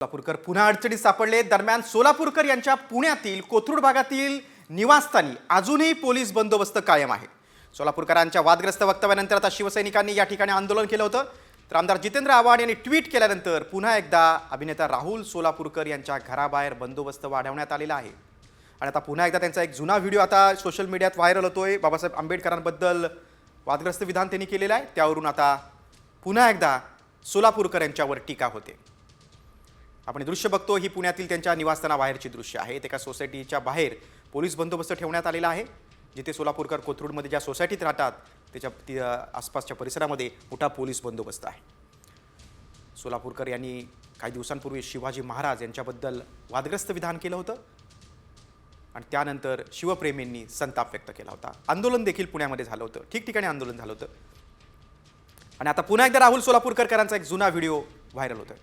सोलापूरकर पुन्हा अडचणीत सापडले. दरम्यान सोलापूरकर यांच्या पुण्यातील कोथरूड भागातील निवासस्थानी अजूनही पोलीस बंदोबस्त कायम आहे. सोलापूरकरांच्या वादग्रस्त वक्तव्यानंतर आता शिवसैनिकांनी या ठिकाणी आंदोलन केलं होतं. तर आमदार जितेंद्र आव्हाड यांनी ट्विट केल्यानंतर पुन्हा एकदा अभिनेता राहुल सोलापूरकर यांच्या घराबाहेर बंदोबस्त वाढवण्यात आलेला आहे. आणि आता पुन्हा एकदा त्यांचा एक जुना व्हिडिओ आता सोशल मीडियात व्हायरल होतोय. बाबासाहेब आंबेडकरांबद्दल वादग्रस्त विधान त्यांनी केलेलं आहे. त्यावरून आता पुन्हा एकदा सोलापूरकर यांच्यावर टीका होते. आपण दृश्य बघतो, ही पुण्यातील त्यांच्या निवासस्थानाबाहेरची दृश्य आहेत. एका सोसायटीच्या बाहेर पोलीस बंदोबस्त ठेवण्यात आलेला आहे. जिथे सोलापूरकर कोथरूडमध्ये ज्या सोसायटीत राहतात त्याच्या आसपासच्या परिसरामध्ये मोठा पोलीस बंदोबस्त आहे. सोलापूरकर यांनी काही दिवसांपूर्वी शिवाजी महाराज यांच्याबद्दल वादग्रस्त विधान केलं होतं आणि त्यानंतर शिवप्रेमींनी संताप व्यक्त केला होता. आंदोलन देखील पुण्यामध्ये झालं होतं, ठिकठिकाणी आंदोलन झालं होतं. आणि आता पुन्हा एकदा राहुल सोलापूरकरांचा एक जुना व्हिडिओ व्हायरल होतोय.